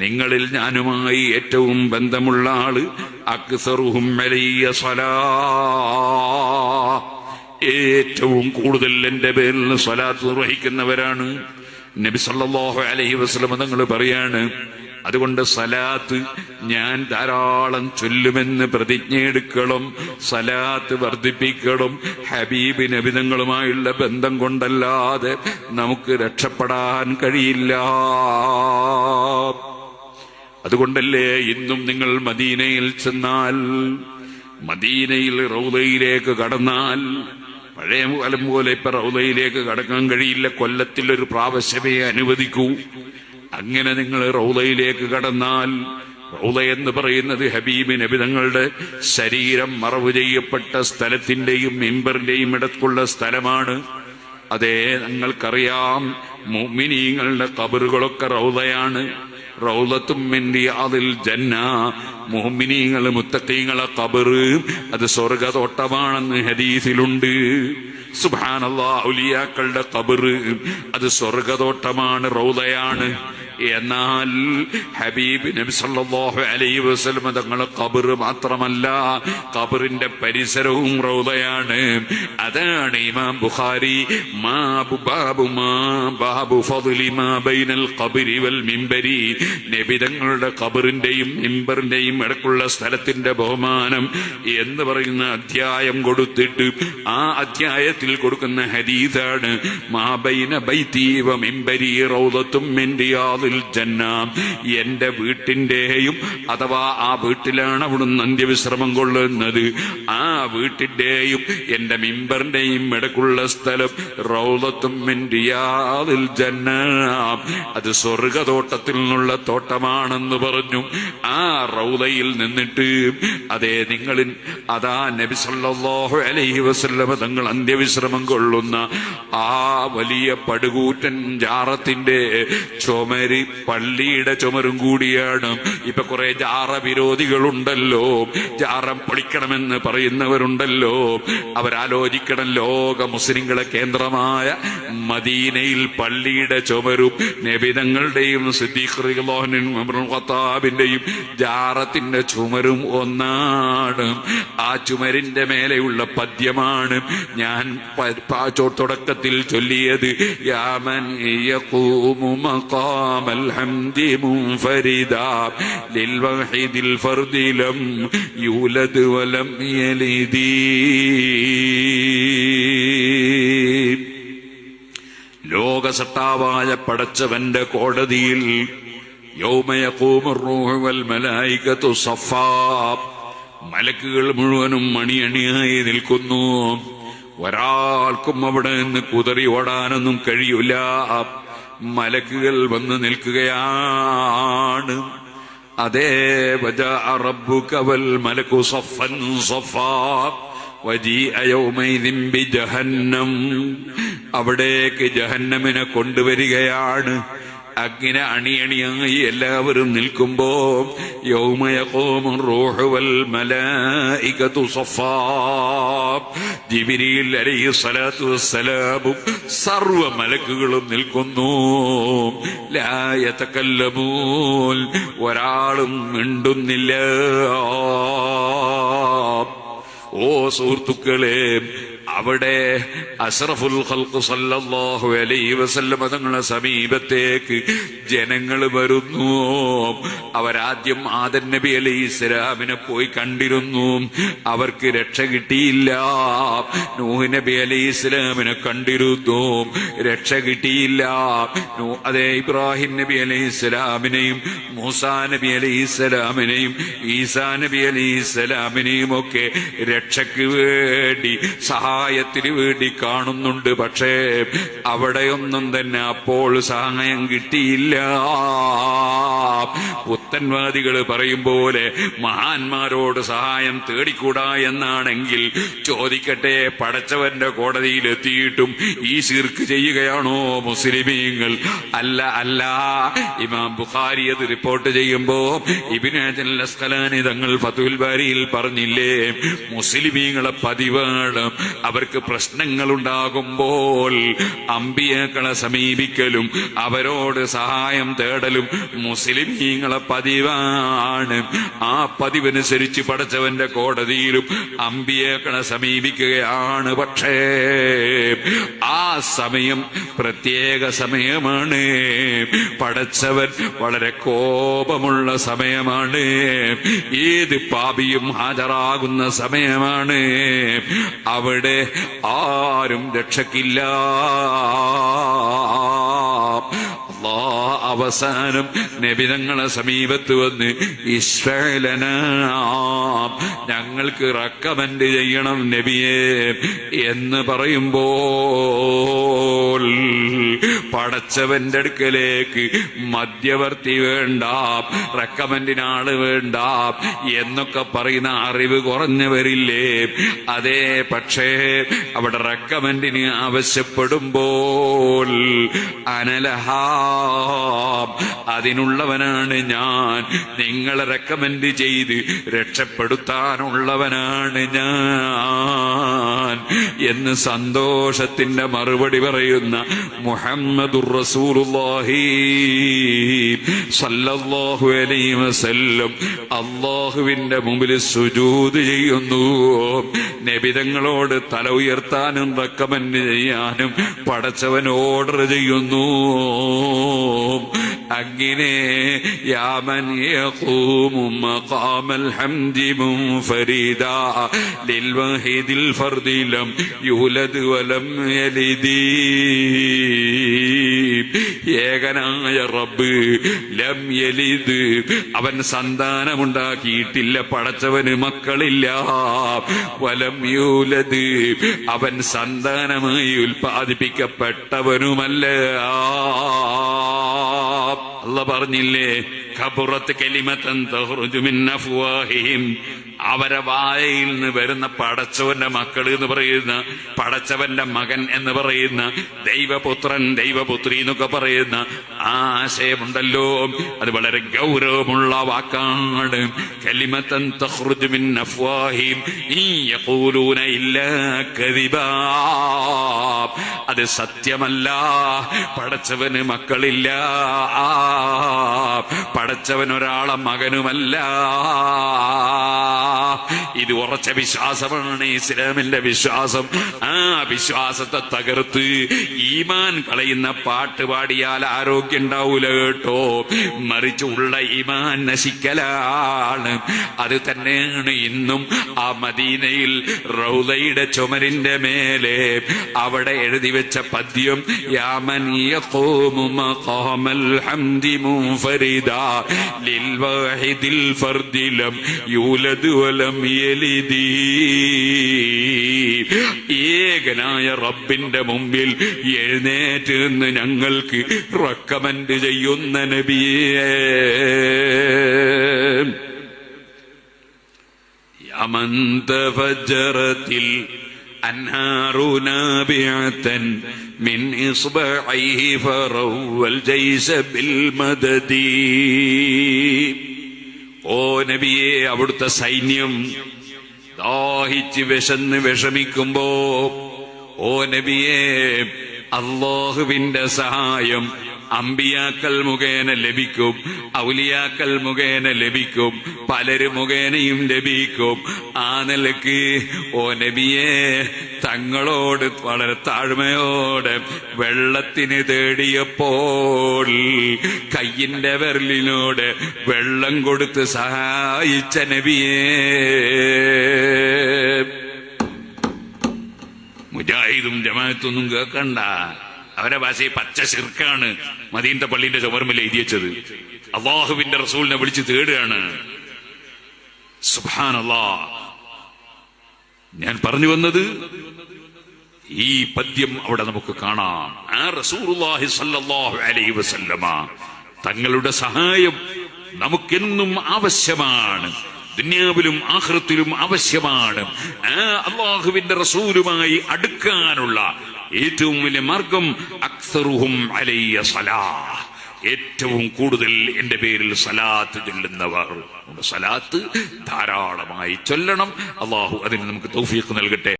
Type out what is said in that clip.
നിങ്ങളിൽ ഞാനുമായി ഏറ്റവും ബന്ധമുള്ള ആള് അക്സറുഹും അലയ്യ സ്വലാ, ഏറ്റവും കൂടുതൽ എന്റെ പേരിൽ സ്വലാത്ത് നിർവഹിക്കുന്നവരാണ്. നബി സല്ലല്ലാഹു അലൈഹി വസല്ലം തങ്ങൾ പറയാണ്, അതുകൊണ്ട് സലാത്ത് ഞാൻ ധാരാളം ചൊല്ലുമെന്ന് പ്രതിജ്ഞയെടുക്കണം, സലാത്ത് വർദ്ധിപ്പിക്കണം. ഹബീബ് നബി തങ്ങളുമായുള്ള ബന്ധം കൊണ്ടല്ലാതെ നമുക്ക് രക്ഷപ്പെടാൻ കഴിയില്ല. അതുകൊണ്ടല്ലേ ഇന്നും നിങ്ങൾ മദീനയിൽ ചെന്നാൽ, മദീനയിൽ റൗദയിലേക്ക് കടന്നാൽ, പഴയ കാലം പോലെ ഇപ്പൊ റൗദയിലേക്ക് കടക്കാൻ കഴിയില്ല, കൊല്ലത്തിൽ ഒരു പ്രാവശ്യമേ അനുവദിക്കൂ. അങ്ങനെ നിങ്ങൾ റൗദയിലേക്ക് കടന്നാൽ, റൗദ എന്ന് പറയുന്നത് ഹബീബ് നബി തങ്ങളുടെ ശരീരം മറവ് ചെയ്യപ്പെട്ട സ്ഥലത്തിന്റെയും മിമ്പറിന്റെയും ഇടക്കുള്ള സ്ഥലമാണ്. അതേ, നിങ്ങൾക്കറിയാം മുഅ്മിനീങ്ങളുടെ ഖബറുകളൊക്കെ റൗദയാണ്. റൗദത്തും മിൻ റിയാദിൽ ജന്ന, മുഅ്മിനീങ്ങൾ മുത്തഖീങ്ങളെ ഖബർ അത് സ്വർഗ്ഗതോട്ടമാണെന്ന് ഹദീസിലുണ്ട്. സുബ്ഹാനല്ലാഹ്, ഔലിയാക്കളുടെ ഖബർ അത് സ്വർഗ്ഗതോട്ടമാണ്, റൗദയാണ്. എന്നാൽ ഹബീബ് നബി സല്ലല്ലാഹു അലൈഹി വസല്ലം തങ്ങളെ ഖബർ മാത്രമല്ല, ഖബറിന്റെ പരിസരവും റൗദയാണ്. അതാണ് ഇമാം ബുഖാരി ബാബു ഫദ്ലി മാ ബൈനൽ ഖബരി വൽ മിമ്പരി, നബി തങ്ങളുടെ ഖബറിന്റെയും മിമ്പറിന്റെയും ഇടക്കുള്ള സ്ഥലത്തിന്റെ ബഹുമാനം എന്ന് പറയുന്ന അധ്യായം കൊടുത്തിട്ട് ആ അധ്യായത്തിൽ കൊടുക്കുന്ന ഹദീസാണ് മാ ബൈന ബൈതി വ മിമ്പരി റൗദത്തും മിൻ റിയാദിൽ ജന്ന. എന്റെ വീട്ടിന്റെയും, അഥവാ ആ വീട്ടിലാണ് അവിടുന്ന് അന്ത്യവിശ്രമം കൊള്ളുന്നത്, ആ വീട്ടിന്റെയും എന്റെ മിമ്പറിന്റെയും ഇടക്കുള്ള സ്ഥലം റൗദത്തും മിൻ റിയാദിൽ ജന്ന, അത് സ്വർഗ്ഗതോട്ടത്തിൽ നിന്നുള്ള തോട്ടമാണെന്ന് പറഞ്ഞു. ആ റൗദയിൽ നിന്നിട്ട് അതേ നിങ്ങളിൽ അതാ നബി സല്ലല്ലാഹു അലൈഹി വസല്ലം തങ്ങൾ അന്ത്യവിശ്രമം കൊള്ളുന്ന ആ വലിയ പടുകൂറ്റൻ ജാറത്തിന്റെ ചുമര് പള്ളിയുടെ ചുമരും കൂടിയാണ്. ഇപ്പൊ കുറെ ജാറ വിരോധികളുണ്ടല്ലോ, ജാറം പൊളിക്കണമെന്ന് പറയുന്നവരുണ്ടല്ലോ. അവരാലോചിക്കണം, ലോക മുസ്ലിങ്ങളെ കേന്ദ്രമായ മദീനയിൽ പള്ളിയുടെ ചുമരും നബിതങ്ങളുടെയും സിദ്ദീഖ് റളിയല്ലാഹു അൻഹു ഉമർ ഖത്താബിന്റെയും ജാറത്തിന്റെ ചുമരും ഒന്നാണ്. ആ ചുമരിന്റെ മേലെയുള്ള പദ്യമാണ് ഞാൻ തുടക്കത്തിൽ ചൊല്ലിയത്. യാമൻ യഖൂമു മഖാമൽ ഹംദി മുൻഫരിദാ ലിൽവഹീദിൽ ഫർദി ലം യൂലദ് വലം യലിദി. ലോകസട്ടാവായ പടച്ചവന്റെ കോടതിയിൽ യൗമ യഖൂമുർ റൂഹു വൽ മലായികതു സഫാ, മലക്കുകൾ മുഴുവനും മണിയണിയായി നിൽക്കുന്നു. ഒരാൾക്കും അവിടെ നിന്ന് കുതറി ഓടാനൊന്നും കഴിയൂല. മലക്കുകൾ വന്ന് നിൽക്കുകയാണ്. അതേ, വജാഅ റബ്ബുക വൽ മലകു സഫൻ സഫാ വജീഅ യൗമൈദിൻ ബിജഹന്നം, അവിടേക്ക് ജഹന്നമിനെ കൊണ്ടുവരികയാണ്. അങ്ങനെ അണിയണിയായി എല്ലാവരും നിൽക്കുമ്പോ യൗമ യഖൂമുർ റൂഹു വൽ മലായികതു സഫാ, ജിബ്രീൽ അലൈഹി സ്വലാത്തു വസ്സലാമും സർവ്വ മലക്കുകളും നിൽക്കുന്നു. ലാ യതകല്ലമൂൻ, ഒരാളും മിണ്ടുന്നില്ല. ഓ സുഹൃത്തുക്കളെ, അവിടെ അഷ്റഫുൽ ഖൽഖ് സല്ലല്ലാഹു അലൈഹി വസല്ലം തങ്ങളുടെ സമീപത്തേക്ക് ജനങ്ങൾ വരുന്നു. അവരാദ്യം ആദം നബി അലൈഹിസ്സലാമിനെ പോയി കണ്ടിരുന്നു, അവർക്ക് രക്ഷ കിട്ടിയില്ല. നൂഹ് നബി അലൈഹിസ്സലാമിനെ കണ്ടിരുന്നു, രക്ഷ കിട്ടിയില്ല. അതേ, ഇബ്രാഹിം നബി അലൈഹിസ്സലാമിനെയും മൂസാ നബി അലൈഹിസ്സലാമിനെയും ഈസാ നബി അലൈഹിസ്സലാമിനെയും ഒക്കെ രക്ഷയ്ക്ക് വേണ്ടി, സഹായത്തിന് വേണ്ടി കാണുന്നുണ്ട്. പക്ഷേ അവിടെയൊന്നും തന്നെ അപ്പോൾ സഹായം കിട്ടിയില്ല. പുത്തൻവാദികൾ പറയും പോലെ മഹാന്മാരോട് സഹായം തേടിക്കൂടാ എന്നാണെങ്കിൽ ചോദിക്കട്ടെ, പടച്ചവന്റെ കോടതിയിലെത്തിയിട്ടും ഈ ശിർക്ക് ചെയ്യുകയാണോ മുസ്ലിമീങ്ങൾ? അല്ല അല്ല. ഇമാം ബുഖാരി അത് റിപ്പോർട്ട് ചെയ്യുമ്പോ ഇബ്നു ഹജർ അൽ അസ്ഖലാനി തങ്ങൾ ഫത്ഹുൽ ബാരിയിൽ പറഞ്ഞില്ലേ, മുസ്ലിമീങ്ങളെ പതിവാണ് അവർക്ക് പ്രശ്നങ്ങൾ ഉണ്ടാകുമ്പോൾ അമ്പിയാക്കളെ സമീപിക്കലും അവരോട് സഹായം തേടലും മുസ്ലിമീങ്ങളെ പതിവാണ്. ആ പതിവനുസരിച്ച് പടച്ചവന്റെ കോടതിയിലും അമ്പിയാക്കളെ സമീപിക്കുകയാണ്. പക്ഷേ ആ സമയം പ്രത്യേക സമയമാണ്. പടച്ചവൻ വളരെ കോപമുള്ള സമയമാണ്. ഏത് പാപിയും ഹാജരാകുന്ന സമയമാണ്. അവിടെ ആരും രക്ഷക്കില്ല. അവസാനം നബി തങ്ങളെ സമീപത്ത് വന്ന് ഇശ്വലന, ഞങ്ങൾക്ക് റെക്കമെൻഡ് ചെയ്യണം നബിയെ എന്ന് പറയുമ്പോൾ പടച്ചവന്റെ അടുക്കലേക്ക് മധ്യവർത്തി വേണ്ട, റെക്കമെൻഡിനാള് വേണ്ട എന്നൊക്കെ പറയുന്ന അറിവ് കുറഞ്ഞവരില്ലേ? അതേ, പക്ഷേ അവിടെ റെക്കമെൻഡിന് ആവശ്യപ്പെടുമ്പോൾ അനലഹാ, അതിനുള്ളവനാണ് ഞാൻ, നിങ്ങളെ റെക്കമെൻഡ് ചെയ്ത് രക്ഷപ്പെടുത്താനുള്ളവനാണ് ഞാൻ എന്ന് സന്തോഷത്തിന്റെ മറുപടി പറയുന്ന മുഹമ്മദുർ റസൂലുള്ളാഹി സല്ലല്ലാഹു അലൈഹി വസല്ലം അല്ലാഹുവിന്റെ മുമ്പിൽ സുജൂദ് ചെയ്യുന്നു. നബിതങ്ങളോട് തല ഉയർത്താനും റെക്കമെൻഡ് ചെയ്യാനും പടച്ചവൻ ഓർഡർ ചെയ്യുന്നു. അങ്ങനെ യാമൻ യഖൂമു മഖാമൽ ഹംദി മുൻഫരിദാ ലിൽ വഹീദിൽ ഫർദി ലം യൂലദ് വലം യലിദി. ഏകനായ റബ്ബ് ലം യലിദ്, അവൻ സന്താനമുണ്ടാക്കിയിട്ടില്ല, പടച്ചവന് മക്കളില്ല. വലം യൂലദ്, അവൻ സന്താനമായി ഉൽപ്പാദിപ്പിക്കപ്പെട്ടവനുമല്ല. അല്ലാഹു പറഞ്ഞില്ലേ, കബറത്ത് കലിമതൻ തഖ്റുജു മിൻ അഫ്വാഹിഹിം, അവരെ വായിൽ നിന്ന് വരുന്ന പടച്ചവന്റെ മക്കൾ എന്ന് പറയുന്ന, പടച്ചവന്റെ മകൻ എന്ന് പറയുന്ന, ദൈവപുത്രൻ ദൈവപുത്രി എന്നൊക്കെ പറയുന്ന ആശയമുണ്ടല്ലോ, അത് വളരെ ഗൗരവമുള്ള വാക്കാണ്. കലിമതൻ തഖ്റുജു മിൻ അഫ്വാഹിഹിം യഖൂലൂന ഇല്ലാ കദിബാ, അത് സത്യമല്ല. പടച്ചവന് മക്കളില്ല, പടച്ചവൻ ഒരാളെ മകനുമല്ല. ഇത് ഉറച്ച വിശ്വാസമാണ് ഇസ്ലാമിന്റെ വിശ്വാസം. ആ വിശ്വാസത്തെ തകർത്ത് ഈമാൻ കളയുന്ന പാട്ട് പാടിയാൽ ആരോഗ്യം ഉണ്ടാവൂല കേട്ടോ, മറിച്ച് ഉള്ള ഈമാൻ നശിക്കലാണ്. അത് തന്നെയാണ് ഇന്നും ആ മദീനയിൽ റൗളയുടെ ചുമരിന്റെ മേലെ അവിടെ എഴുതി വെച്ച പദ്യം, യാമൻ യഖൂമു മഖാമൽ ഹംദി മുൻഫരിദാ ലിൽ വാഹിദിൽ ഫർദി ലം യൂലദ് വലം യലിദി. ഏകനായ റബ്ബിന്റെ മുമ്പിൽ എഴുന്നേറ്റ് നിന്ന് ഞങ്ങൾക്ക് റെക്കമെൻഡ് ചെയ്യുന്ന നബിയേ, യമൻ തഫജ്ജറത്തിൽ അൻഹാറു നാബിഅതൻ മിൻ ഇസ്ബഇഹി ഫറവൽ ജൈസ ബിൽ മദദി. ഓ നബിയെ, അവിടുത്തെ സൈന്യം ദാഹിച്ച് വിശന്ന് വിഷമിക്കുമ്പോ, ഓ നബിയെ, അല്ലാഹുവിന്റെ സഹായം അമ്പിയാക്കൾ മുഖേന ലഭിക്കും, ഔലിയാക്കൾ മുഖേന ലഭിക്കും, പലര് മുഖേനയും ലഭിക്കും. ആ നിലക്ക് ഓ നബിയെ, തങ്ങളോട് വളരെ താഴ്മയോടെ വെള്ളത്തിന് തേടിയപ്പോൾ കയ്യിന്റെ വിരലിനോട് വെള്ളം കൊടുത്ത് സഹായിച്ച നബിയെ, മുജാഹിദും ജമാഅത്തൊന്നും കേൾക്കണ്ട, അവരെ ഭാഷയെ പച്ച ശിർക്കാണ് മദീനത്തെ പള്ളിന്റെ ചുമർമേൽ എഴുതി വെച്ചത്. അള്ളാഹുവിന്റെ റസൂലിനെ വിളിച്ച് തേടുകയാണ്. സുബ്ഹാനല്ലാഹ്. ഞാൻ പറഞ്ഞു വന്നത്, ഈ പദ്യം അവിടെ നമുക്ക് കാണാം. ആ റസൂലുള്ളാഹി സ്വല്ലല്ലാഹു അലൈഹി വസല്ലമ തങ്ങളുടെ സഹായം നമുക്കെന്നും ആവശ്യമാണ്, ദുനിയാവിലും ആഖിറത്തിലും ആവശ്യമാണ്. അല്ലാഹുവിന്റെ റസൂലുമായി അടുക്കാനുള്ള ഏറ്റവും വലിയ മാർഗം അക്സറുഹും അലയ്യ സലാഹ്, ഏറ്റവും കൂടുതൽ എന്റെ പേരിൽ സലാത്ത് ചൊല്ലുന്നവർ. സലാത്ത് ധാരാളമായി ചൊല്ലണം. അല്ലാഹു അതിന് നമുക്ക് തൗഫീഖ് നൽകട്ടെ.